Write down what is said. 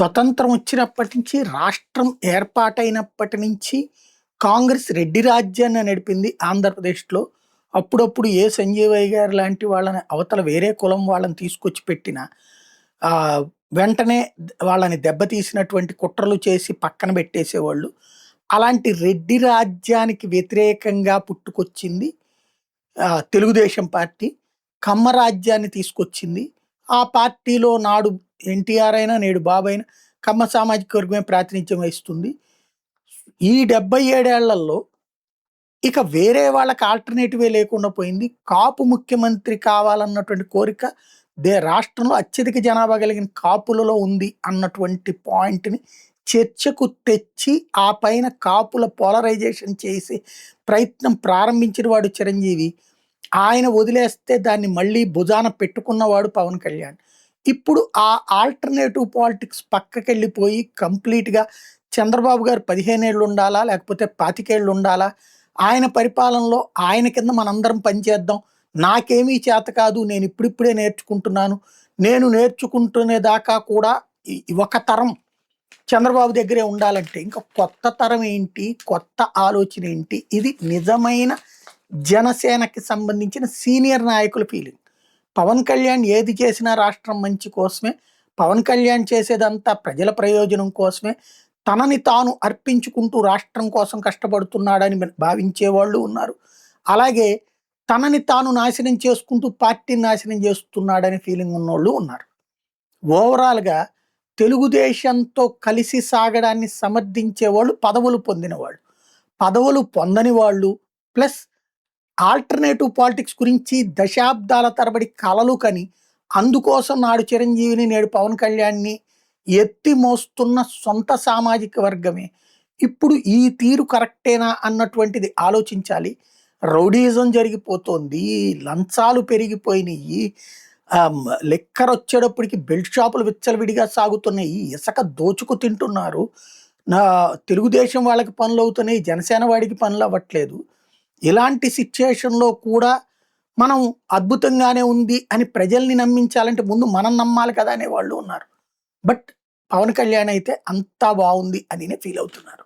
స్వతంత్రం వచ్చినప్పటి నుంచి రాష్ట్రం ఏర్పాటైనప్పటి నుంచి కాంగ్రెస్ రెడ్డి రాజ్యాన్ని నడిపింది ఆంధ్రప్రదేశ్‌లో. అప్పుడప్పుడు ఏ సంజీవయ్య గారు లాంటి వాళ్ళని అవతల వేరే కులం వాళ్ళని తీసుకొచ్చి పెట్టినా వెంటనే వాళ్ళని దెబ్బతీసినటువంటి కుట్రలు చేసి పక్కన పెట్టేసేవాళ్ళు. అలాంటి రెడ్డి రాజ్యానికి వ్యతిరేకంగా పుట్టుకొచ్చింది తెలుగుదేశం పార్టీ. కమ్మ రాజ్యాన్ని తీసుకొచ్చింది. ఆ పార్టీలో నాడు ఎన్టీఆర్ అయినా, నేడు బాబు అయినా కమ్మ సామాజిక వర్గమే ప్రాతినిధ్యం వహిస్తుంది. ఈ 77 ఏళ్లలో ఇక వేరే వాళ్ళకి ఆల్టర్‌నేటివే లేకుండా పోయింది. కాపు ముఖ్యమంత్రి కావాలన్నటువంటి కోరిక రాష్ట్రంలో అత్యధిక జనాభా కలిగిన కాపులలో ఉంది అన్నటువంటి పాయింట్‌ని చర్చకు తెచ్చి, ఆ పైన కాపుల పోలరైజేషన్ చేసే ప్రయత్నం ప్రారంభించిన వాడు చిరంజీవి. ఆయన వదిలేస్తే దాన్ని మళ్ళీ భుజాన పెట్టుకున్నవాడు పవన్ కళ్యాణ్. ఇప్పుడు ఆ ఆల్టర్‌నేటివ్ పాలిటిక్స్ పక్కకెళ్ళిపోయి కంప్లీట్‌గా చంద్రబాబు గారు 15 ఏళ్ళు ఉండాలా? లేకపోతే 25 ఏళ్ళు ఉండాలా? ఆయన పరిపాలనలో ఆయన కింద మనందరం పనిచేద్దాం. నాకేమీ చేత కాదు. నేను ఇప్పుడిప్పుడే నేర్చుకుంటున్నాను. నేను నేర్చుకుంటునే దాకా కూడా ఒక తరం చంద్రబాబు దగ్గరే ఉండాలంటే ఇంకా కొత్త తరం ఏంటి? కొత్త ఆలోచన ఏంటి? ఇది నిజమైన జనసేనకి సంబంధించిన సీనియర్ నాయకుల ఫీలింగ్. పవన్ కళ్యాణ్ ఏది చేసినా రాష్ట్రం మంచి కోసమే. పవన్ కళ్యాణ్ చేసేదంతా ప్రజల ప్రయోజనం కోసమే. తనని తాను అర్పించుకుంటూ రాష్ట్రం కోసం కష్టపడుతున్నాడని భావించేవాళ్ళు ఉన్నారు. అలాగే తనని తాను నాశనం చేసుకుంటూ పార్టీని నాశనం చేస్తున్నాడని ఫీలింగ్ ఉన్నోళ్ళు ఉన్నారు. ఓవరాల్‌గా తెలుగుదేశంతో కలిసి సాగడాన్ని సమర్థించేవాళ్ళు పదవులు పొందినవాళ్ళు. పదవులు పొందని వాళ్ళు ప్లస్ ఆల్టర్‌నేటివ్ పాలిటిక్స్ గురించి దశాబ్దాల తరబడి కలలు కని, అందుకోసం నాడు చిరంజీవిని, నేడు పవన్ కళ్యాణ్‌ని ఎత్తి మోస్తున్న సొంత సామాజిక వర్గమే. ఇప్పుడు ఈ తీరు కరెక్టేనా అన్నటువంటిది ఆలోచించాలి. రౌడీయిజం జరిగిపోతోంది. లంచాలు పెరిగిపోయినియి. లిక్కరొచ్చేటప్పటికి బెల్ట్ షాపులు విచ్చలవిడిగా సాగుతున్నాయి. ఇసక దోచుకు తింటున్నారు. నా తెలుగుదేశం వాళ్ళకి పనులవుతున్నాయి. జనసేన వాడికి పనులవ్వట్లేదు. ఇలాంటి సిట్యుయేషన్‌లో కూడా మనం అద్భుతంగానే ఉంది అని ప్రజల్ని నమ్మించాలంటే ముందు మనం నమ్మాలి కదా అనేవాళ్ళు ఉన్నారు. బట్ పవన్ కళ్యాణ్ అయితే అంతా బావుంది అనినే ఫీల్ అవుతున్నారు.